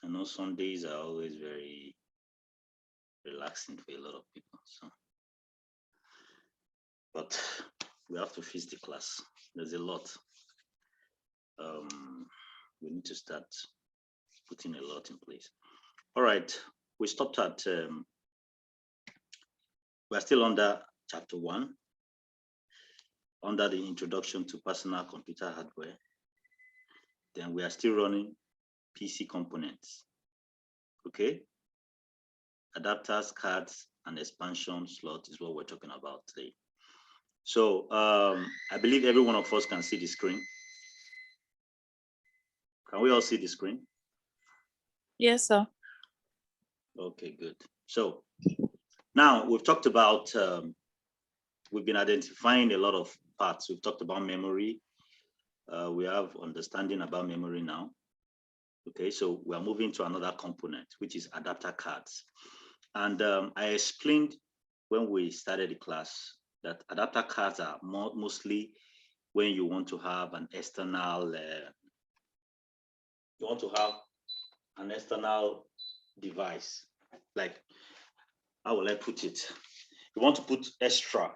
I know Sundays are always very relaxing for a lot of people. So, but we have to fix the class. There's a lot. Um, we need to start putting a lot in place. All right, we stopped at. We're still under chapter 1, under the introduction to personal computer hardware. Then we are still running PC components. Okay, adapters, cards, and expansion slot is what we're talking about today. So I believe every one of us can see the screen. Can we all see the screen? Yes, sir. Okay, good. So now we've talked about, we've been identifying a lot of parts. We've talked about memory. We have understanding about memory now. Okay, so we are moving to another component, which is adapter cards. And I explained when we started the class that adapter cards are mostly when you want to have an external, device. Like, how will I put it? You want to put extra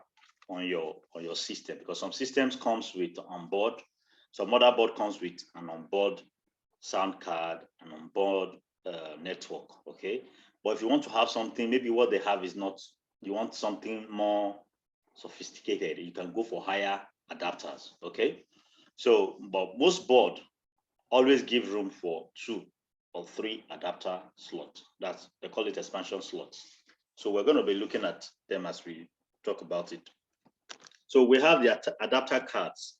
on your system, because some systems comes with onboard, some motherboard comes with an onboard sound card, an onboard network. Okay, but if you want to have something, maybe what they have is not, you want something more sophisticated, you can go for higher adapters. Okay, so but most board always give room for 2 or 3 adapter slots. That's, they call it expansion slots. So we're going to be looking at them as we talk about it. So we have the adapter cards.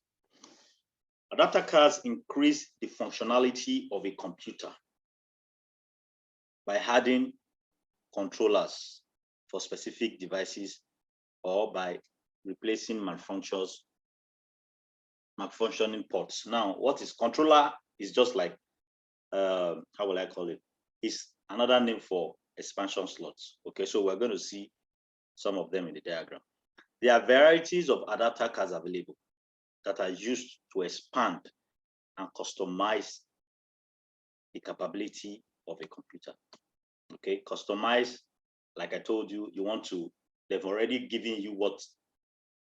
Adapter cards increase the functionality of a computer by adding controllers for specific devices or by replacing malfunctioning ports. Now, what is controller is just like, how will I call it? It's another name for expansion slots. Okay, so we're going to see some of them in the diagram. There are varieties of adapter cards available that are used to expand and customize the capability of a computer. Okay, customize, like I told you, they've already given you what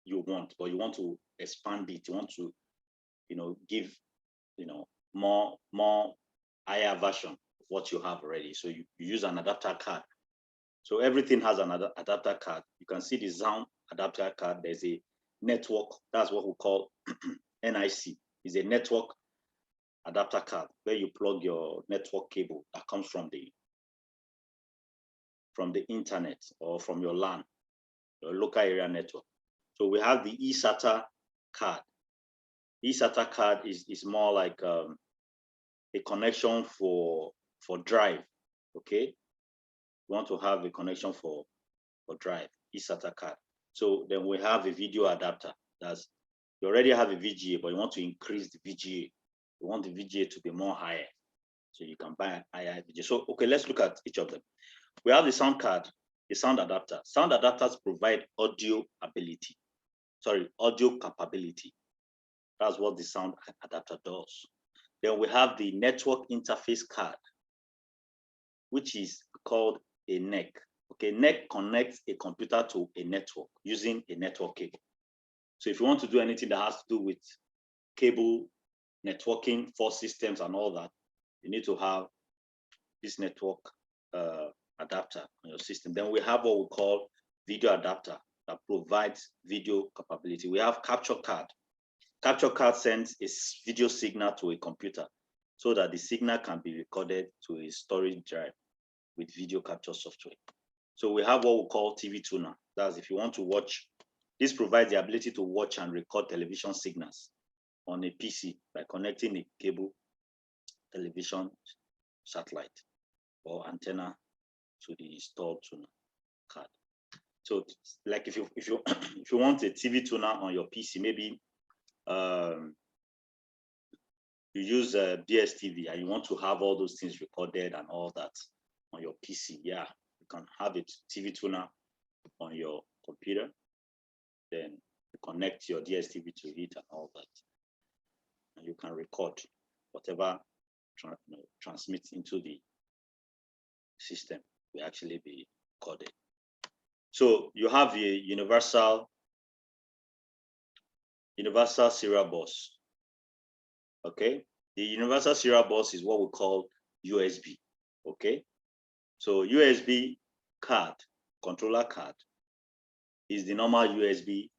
you want, but you want to expand it. You want to, give, more higher version of what you have already. So you use an adapter card. So everything has an adapter card. You can see the sound adapter card. There's a network. That's what we call NIC. Is a network adapter card where you plug your network cable that comes from the internet or from your LAN, your local area network. So we have the eSATA card. eSATA card is more like a connection for drive. Okay, you want to have a connection for drive, eSATA card. So then we have a video adapter. That's, you already have a VGA, but you want to increase the VGA. You want the VGA to be more higher, so you can buy higher VGA. So okay, let's look at each of them. We have the sound card, the sound adapter. Sound adapters provide audio capability. That's what the sound adapter does. Then we have the network interface card, which is called a NEC. Okay, NEC connects a computer to a network using a network cable. So if you want to do anything that has to do with cable networking for systems and all that, you need to have this network adapter on your system. Then we have what we call video adapter that provides video capability. We have capture card. Capture card sends a video signal to a computer so that the signal can be recorded to a storage drive with video capture software. So we have what we call TV tuner. That's if you want to watch. This provides the ability to watch and record television signals on a PC by connecting a cable, television, satellite, or antenna to the installed tuner card. So like if you if you want a TV tuner on your PC, maybe you use DSTV and you want to have all those things recorded and all that on your PC, yeah, you can have a TV tuner on your computer. Then you connect your DSTV to it and all that, and you can record whatever transmits into the system will actually be coded. So you have a universal serial bus. Okay, the universal serial bus is what we call USB. Okay, so USB card, controller card, is the normal USB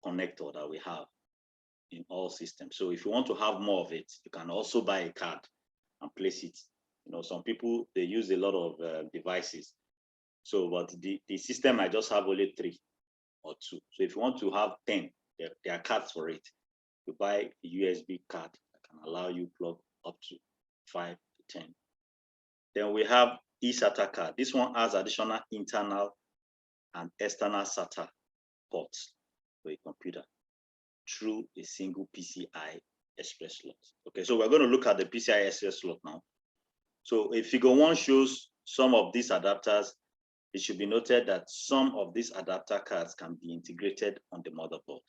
connector that we have in all systems. So if you want to have more of it, you can also buy a card and place it. You know, some people, they use a lot of devices. So, but the system might just have only 3 or 2. So if you want to have 10, there are cards for it. You buy a USB card that can allow you plug up to 5 to 10. Then we have eSATA card. This one has additional internal and external SATA ports for a computer through a single PCI Express slot. Okay, so we're going to look at the PCI Express slot now. So if figure 1 shows some of these adapters, it should be noted that some of these adapter cards can be integrated on the motherboard.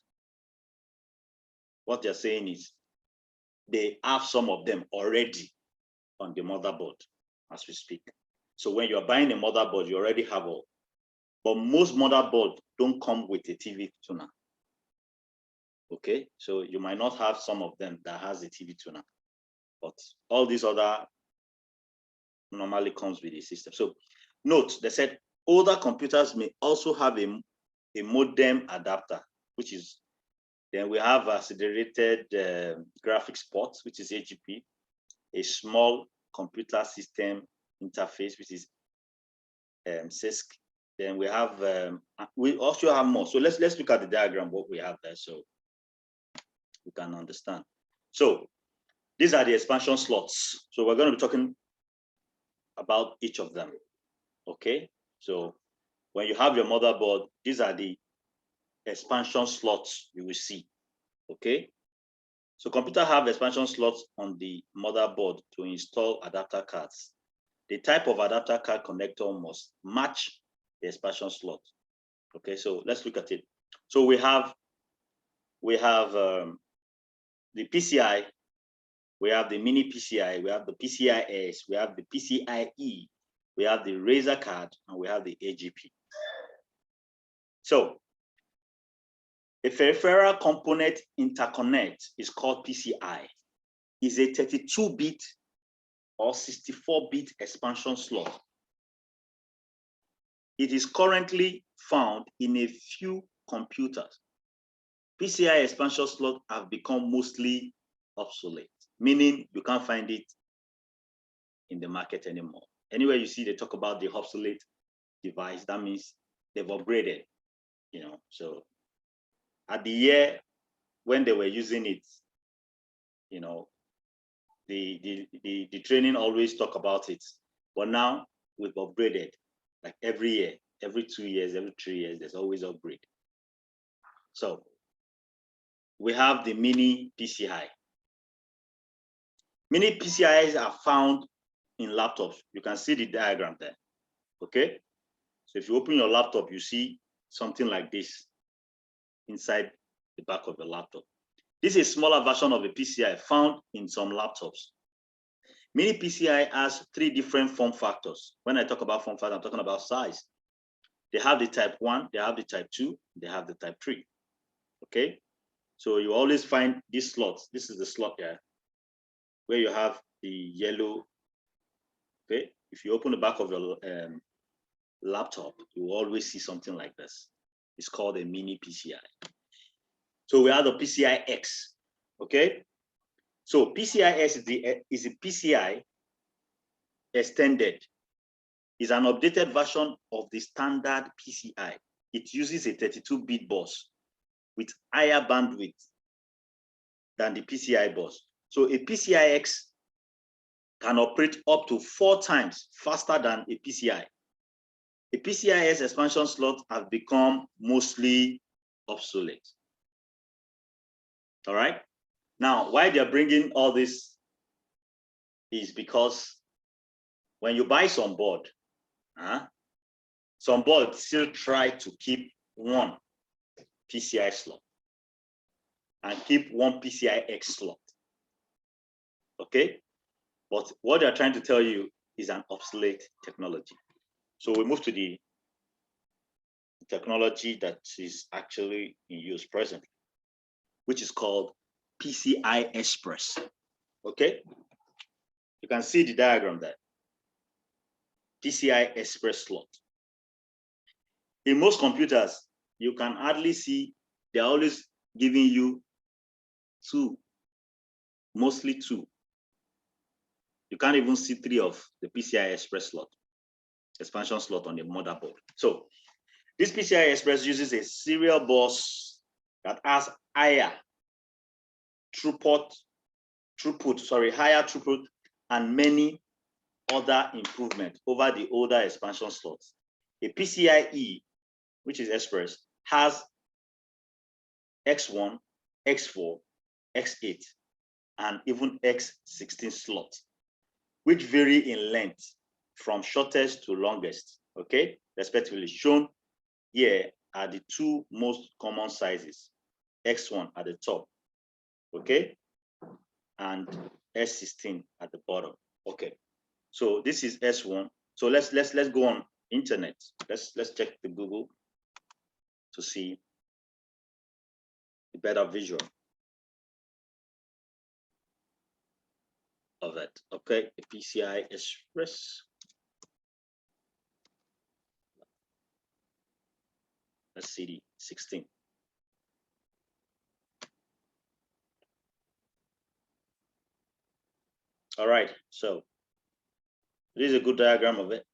What they're saying is they have some of them already on the motherboard as we speak. So when you're buying a motherboard, you already have all. But most motherboards don't come with a TV tuner. Okay, so you might not have some of them that has a TV tuner, but all these other normally comes with the system. So note, they said older computers may also have a modem adapter, which is, then we have accelerated graphics port, which is AGP, a small computer system interface, which is CISC. Then we have, we also have more. So let's look at the diagram, what we have there, so we can understand. So these are the expansion slots. So we're going to be talking about each of them. Okay, so when you have your motherboard, these are the expansion slots you will see. Okay, so computer have expansion slots on the motherboard to install adapter cards. The type of adapter card connector must match the expansion slot. Okay, so let's look at it. So we have the PCI, we have the mini PCI, we have the PCI-S, we have the PCIe, we have the Razer card, and we have the AGP. So a peripheral component interconnect is called PCI. It's a 32-bit or 64-bit expansion slot. It is currently found in a few computers. PCI expansion slots have become mostly obsolete, meaning you can't find it in the market anymore. Anywhere you see they talk about the obsolete device, that means they've upgraded, you know. So at the year when they were using it, you know, the training always talk about it. But now we've upgraded, like every year, every 2 years, every 3 years, there's always upgrade. So we have the mini PCI. Mini PCIs are found in laptops. You can see the diagram there. Okay, so if you open your laptop, you see something like this inside the back of the laptop. This is a smaller version of a PCI found in some laptops. Mini PCI has 3 different form factors. When I talk about form factor, I'm talking about size. They have the type 1, they have the type 2, they have the type 3. Okay, so you always find these slots. This is the slot here, where you have the yellow. Okay, if you open the back of your laptop, you will always see something like this. It's called a mini PCI. So we have the PCI-X. Okay, so PCI-X is a PCI extended. Is an updated version of the standard PCI. It uses a 32-bit bus with higher bandwidth than the PCI bus. So a PCI-X can operate up to 4 times faster than a PCI. A PCI-S expansion slot have become mostly obsolete. All right. Now, why they're bringing all this is because when you buy some board, some boards still try to keep one PCI slot and keep one PCI-X slot. Okay, but what they're trying to tell you is an obsolete technology. So we move to the technology that is actually in use presently, which is called PCI Express. Okay, you can see the diagram there. PCI Express slot. In most computers, you can hardly see, they're always giving you two, mostly two. You can't even see three of the PCI Express slot, expansion slot on the motherboard. So this PCI Express uses a serial bus that has higher throughput, higher throughput, and many other improvements over the older expansion slots. A PCIe, which is Express, has X1, X4, X8, and even X16 slots, which vary in length from shortest to longest, okay, respectively. Shown here are the two most common sizes, X1 at the top, okay, and S16 at the bottom. Okay, so this is S1. So let's go on internet. Let's check the Google to see the better visual of it. Okay, the PCI Express. Let's see the 16. All right, so this is a good diagram of it.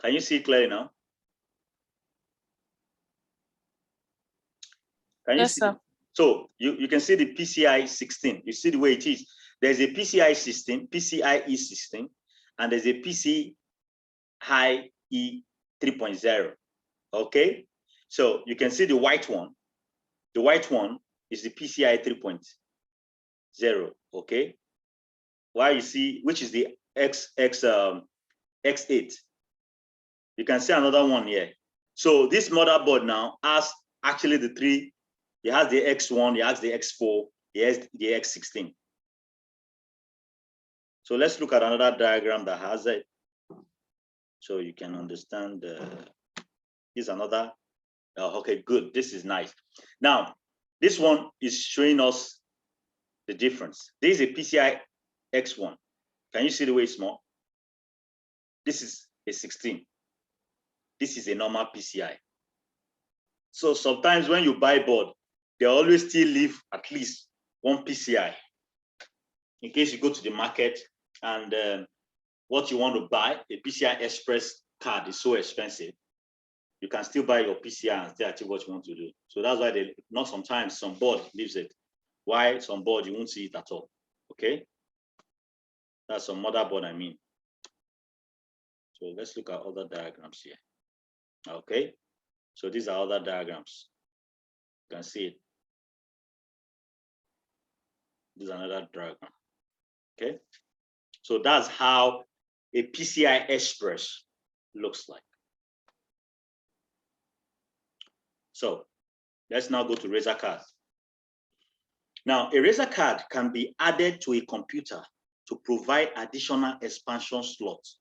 Can you see clearly now? Can you Yes, see? sir. So you can see the PCI 16. You see the way it is. There's a PCI system, PCIe system, and there's a PCIe 3.0. Okay, so you can see the white one. The white one is the PCI 3.0. Okay, while you see, which is the X8. You can see another one here. So this motherboard now has actually the three. It has the X1, it has the X4, it has the X16. So let's look at another diagram that has it, so you can understand. This is another. Okay, good. This is nice. Now, this one is showing us the difference. This is a PCI X1. Can you see the way it's small? This is a 16. This is a normal PCI. So sometimes when you buy board, they always still leave at least one PCI in case you go to the market and what you want to buy, a PCI Express card is so expensive. You can still buy your PCI and still achieve what you want to do. So that's why they not sometimes some board leaves it. Why some board you won't see it at all. Okay, that's some motherboard I mean. So let's look at other diagrams here. Okay, so these are other diagrams. You can see it. This is another diagram. Okay, so that's how a PCI Express looks like. So let's now go to Razer card. Now, a Razer card can be added to a computer to provide additional expansion slots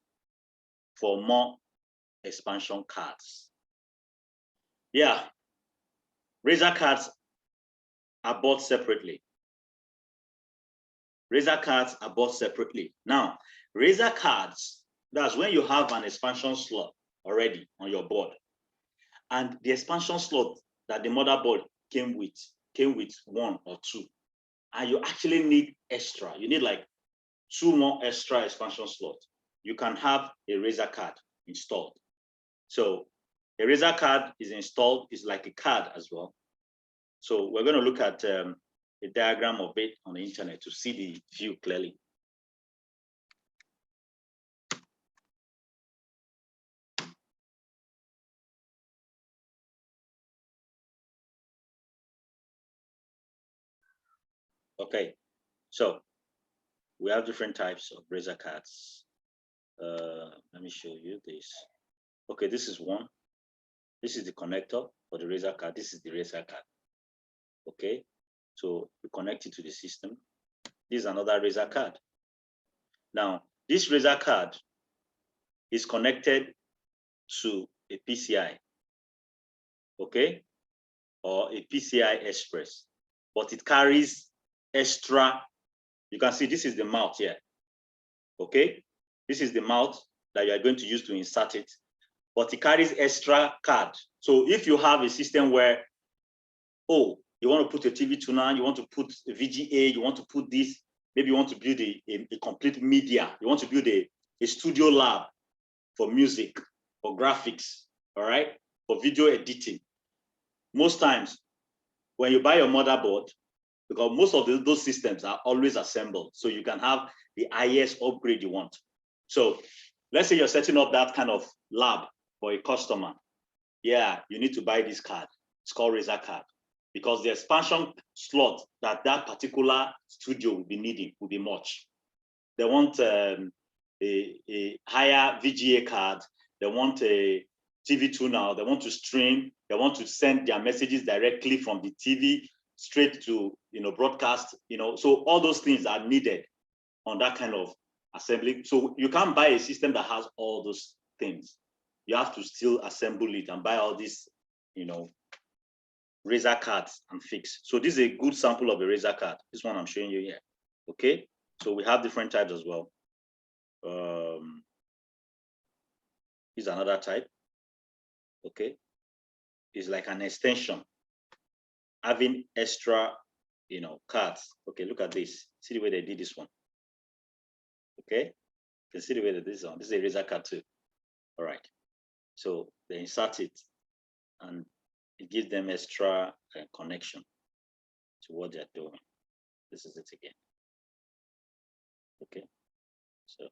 for more expansion cards. Yeah, Razer cards are bought separately. Razer cards are bought separately. Now, Razer cards, that's when you have an expansion slot already on your board. And the expansion slot that the motherboard came with one or two. And you actually need extra. You need like two more extra expansion slots. You can have a Razer card installed. So a Razer card is installed, is like a card as well. So we're going to look at a diagram of it on the internet to see the view clearly. Okay, so we have different types of Razer cards. Let me show you this. Okay, this is one. This is the connector for the Razer card. This is the Razer card. Okay, So we connect it to the system. This is another Razer card. Now, this Razer card is connected to a PCI, okay, or a PCI Express, but it carries extra. You can see this is the mouth here, okay? This is the mouth that you are going to use to insert it, but it carries extra card. So if you have a system where, oh, you want to put a TV tuner, you want to put a VGA, you want to put this, maybe you want to build a complete media, you want to build a studio lab for music, for graphics, all right, for video editing. Most times, when you buy your motherboard, because most of those systems are always assembled, so you can have the highest upgrade you want. So let's say you're setting up that kind of lab for a customer. Yeah, you need to buy this card. It's called Razer card, because the expansion slot that particular studio will be needing will be much. They want a higher VGA card. They want a TV tuner. They want to stream. They want to send their messages directly from the TV straight to broadcast. So all those things are needed on that kind of assembly. So you can't buy a system that has all those things. You have to still assemble it and buy all these, Razer cards and fix. So this is a good sample of a Razer card. This one I'm showing you here. Okay. So we have different types as well. Here's another type. Okay. It's like an extension, having extra, cards. Okay, look at this. See the way they did this one. Okay. You can see the way that this one. This is a Razer card too. All right. So they insert it and it gives them extra connection to what they're doing. This is it again. Okay. So,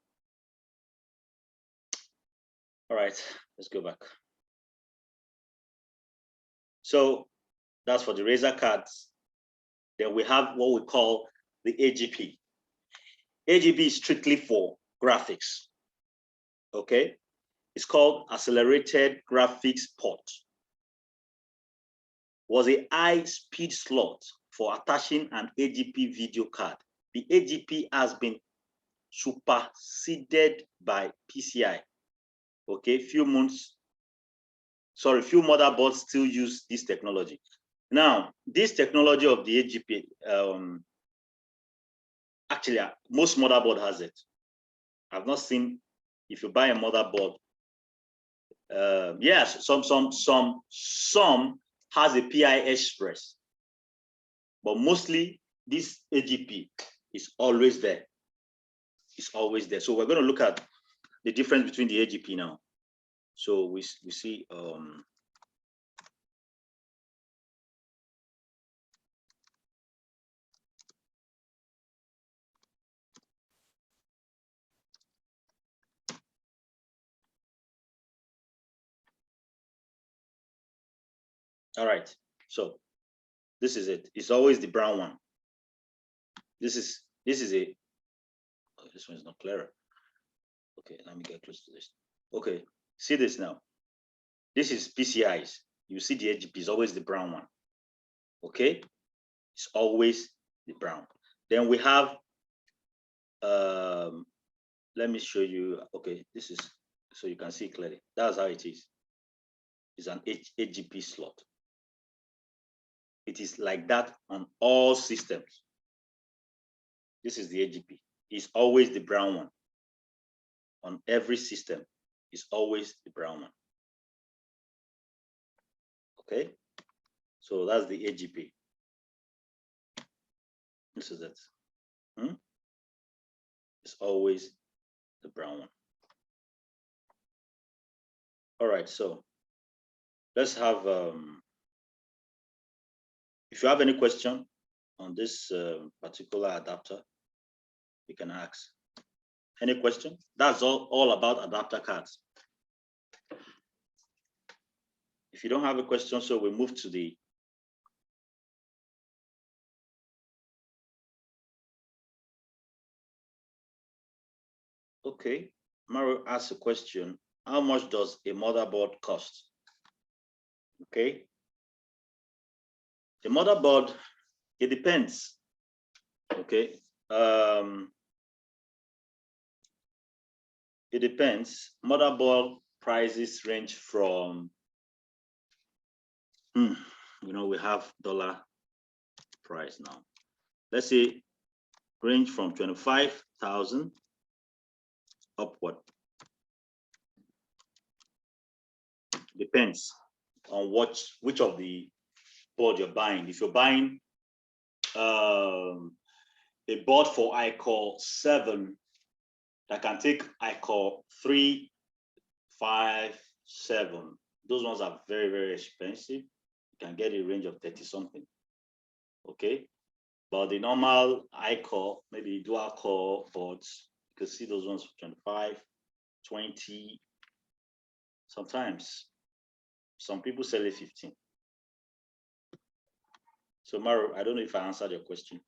all right, let's go back. So that's for the Razer cards. Then we have what we call the AGP. AGP is strictly for graphics. Okay. It's called Accelerated Graphics Port. Was a high-speed slot for attaching an AGP video card. The AGP has been superseded by PCI. Okay, few motherboards still use this technology. Now, this technology of the AGP, actually, most motherboard has it. I've not seen, if you buy a motherboard, yes, some has a PI Express, but mostly this AGP is always there. It's always there. So we're going to look at the difference between the AGP now. So we see all right. So this is it. It's always the brown one. This is a, oh, this one is not clearer. Okay, let me get close to this. Okay, see this now. This is PCIs. You see the AGP is always the brown one. Okay, it's always the brown. Then we have, let me show you. Okay, this is, so you can see clearly. That's how it is. It's an AGP slot. It is like that on all systems. This is the AGP. It's always the brown one. On every system, it's always the brown one. Okay, so that's the AGP. This is it. It's always the brown one. All right, so let's have, if you have any question on this particular adapter, you can ask. Any question? That's all about adapter cards. If you don't have a question, so we move to the okay. Mario asks a question. How much does a motherboard cost? Okay. The motherboard It depends. Okay. It depends. Motherboard prices range from, we have dollar price now. Let's say range from 25,000 upward. Depends on which of the board you're buying. If you're buying a board for iCore 7 that can take iCore 3, 5, 7, those ones are very, very expensive. You can get a range of 30 something. Okay. But the normal iCore, maybe dual core boards, you can see those ones for 25, 20, sometimes. Some people sell it 15. So Maru, I don't know if I answered your question.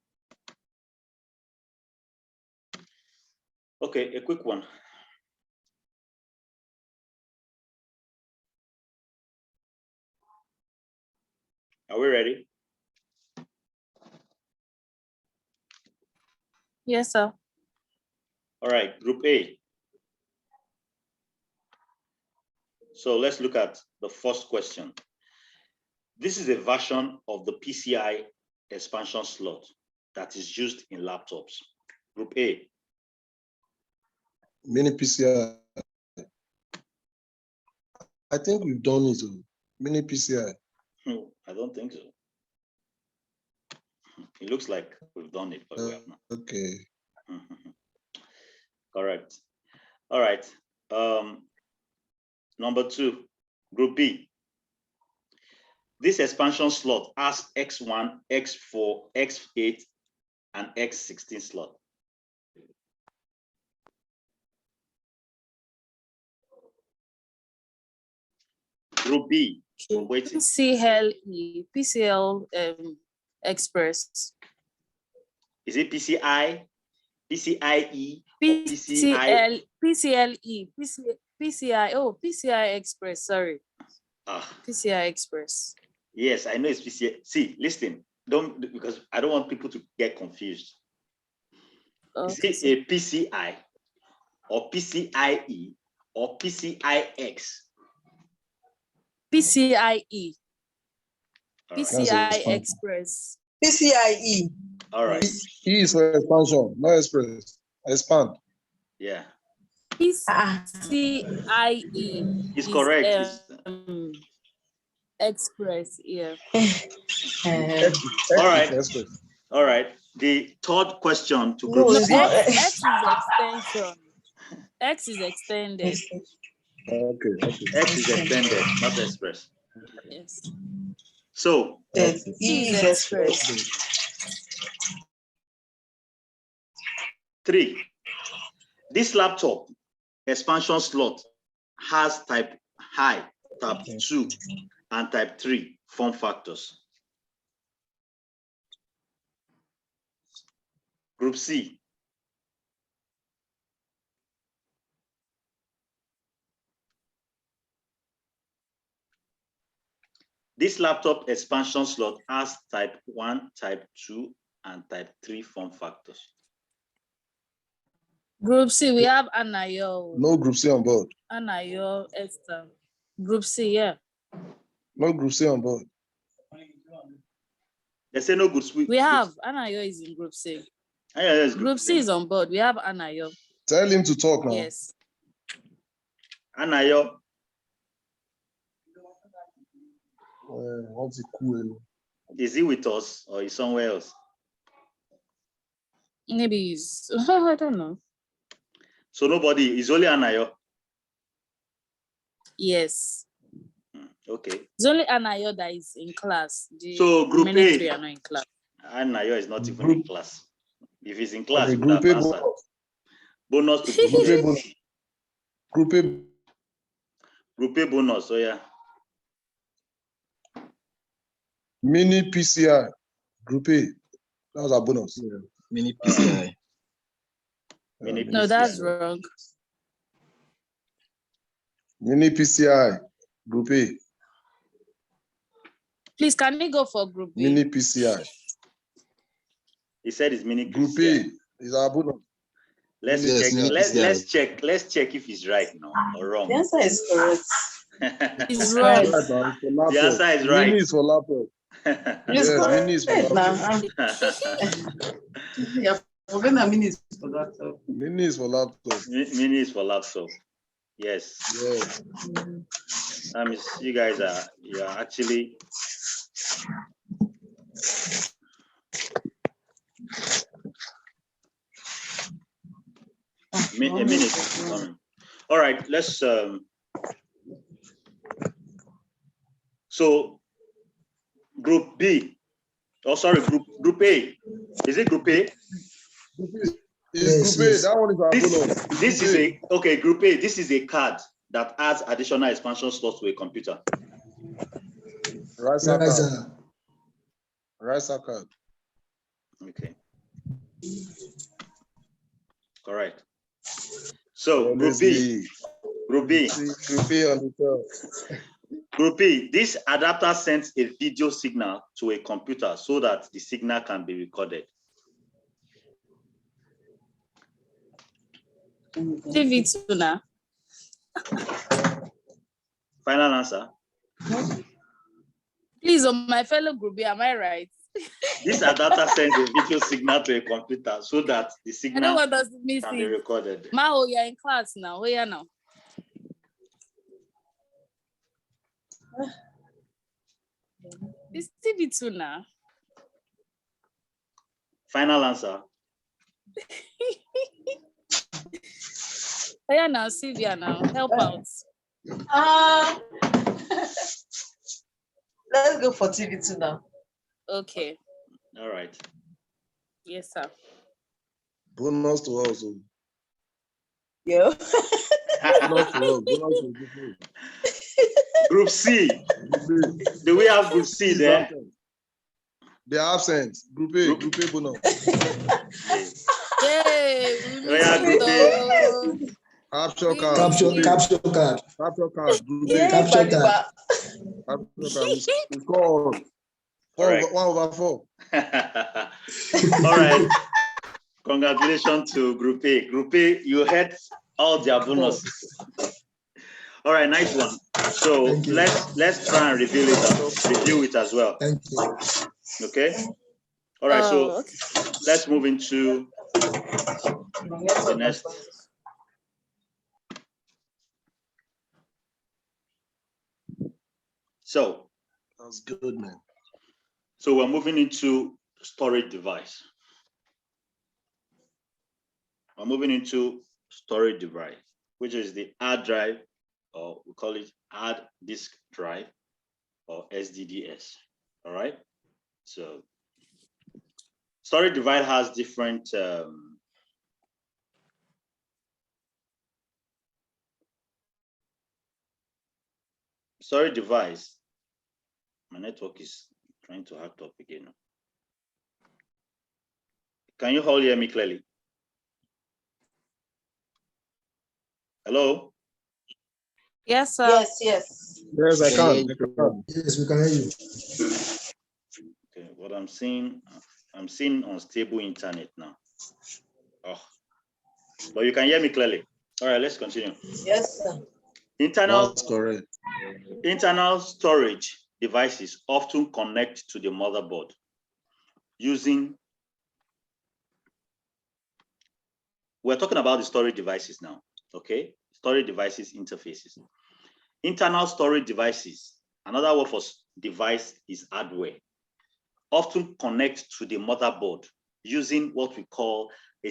Okay, a quick one. Are we ready? Yes, sir. All right, Group A. So let's look at the first question. This is a version of the PCI expansion slot that is used in laptops. Group A. Mini PCI. I think we've done it. Mini PCI. No, I don't think so. It looks like we've done it, but we have not. Okay. Correct. All right. Number 2, Group B. This expansion slot has X1, X4, X8, and X16 slot. Group B. Waiting. PCL Express. Is it PCI, PCIe, PCI Express, sorry. PCI Express. Yes, I know it's PCI. See, listen, because I don't want people to get confused. Okay. Is it a PCI or PCIe or PCIX? PCIe. All right. PCI Express. PCIe. All right. E is for expansion, not express. Expand. Yeah. PCIe It's correct. Express, yeah. All right. All right. The third question to Group C. X is extension. X is extended. Okay. X is extended, not express. Yes. So E is express. 3. This laptop expansion slot has type high, type 2, and type 3 form factors. Group C. This laptop expansion slot has type 1, type 2, and type 3 form factors. Group C, we have Anayo. No Group C on board. Anayo, Esther. Group C, yeah. No Group C on board. They say no Group C. We have Anayo is in Group C. Yes, Group C is on board. We have Anayo. Tell him to talk now. Yes. Anayo. What's it cool? Is he with us or is somewhere else? Maybe he's, I don't know. So nobody, is only Anayo. Yes. Okay. It's only Anayo that is in class. So Group A are not in class. Anayo is not even in class. If he's in class, Okay, he would have answered. Bonus to Group A. Group A. Group A bonus, so yeah. Mini PCI. Group A. That was our bonus. Yeah. Mini PCI. Mini No, PCI. that's wrong. Mini PCI. Group A. Please, can we go for Group B? Mini PCI. He said it's mini Group PCI. A is our bonus. Let's Yes, check. mini PCI. Let's check if he's right now or The wrong. answer is correct. It's Right, wrong. man, for The laptop. answer is right. Mini is for laptop. It's Yes, correct mini is for now. laptop. Yeah, forget that minutes for that. Mini is for laptop. Mini is for laptop. Yes. Yes. You guys are actually a minute is coming. All right, let's so group B. Oh, sorry, group A. Is it group A? It's Group A. That one is our bonus. This is group A. This is a card that adds additional expansion slots to a computer. Riser card. Riser card. Okay. Correct. So group B. Group B. Group B on the top. Group B. This adapter sends a video signal to a computer so that the signal can be recorded. TV tuner. Final answer. Please, on my fellow group B, am I right? This adapter sends a video signal to a computer so that the I know signal what does it mean. can be recorded. Mao, you're in class now. Where you now? It's TV tuner. Final answer. Yeah, now, Sylvia, now help out. Let's go for TV2 now. Okay. All right. Yes, sir. Bonus to us. oh. Yeah. Bonus to us. Bonus to Group A. Group C. Group A. Do we have group C there? They are absent. Group A. Group A bonus. Yay! We Yeah, missed good it, Capture We card. Capture- Group A. Capture card. Capture card. Group A. Yeah, Capture Badiba. card. Capture card. We score. Correct. 1/4. All right. Congratulations to Group A. Group A, you had all their bonuses. All right, nice one. So Thank you. let's try and review it as well. Thank you. Okay. All right. So Oh, okay. let's move into the next. So That's good, man. So we're moving into storage device. We're moving into storage device, which is the hard drive, or we call it hard disk drive, or SDDS. All right. So storage device has different storage device. My network is trying to act up again. Can you all hear me clearly? Hello? Yes, sir. Yes, yes. Yes, I can. Yes, we can hear you. Okay, what I'm seeing unstable internet now. Oh, but you can hear me clearly. All right, let's continue. Yes, sir. That's correct. Internal storage devices often connect to the motherboard using, we're talking about the storage devices now, okay? Storage devices interfaces. Internal storage devices, another word for device is hardware, often connect to the motherboard using what we call a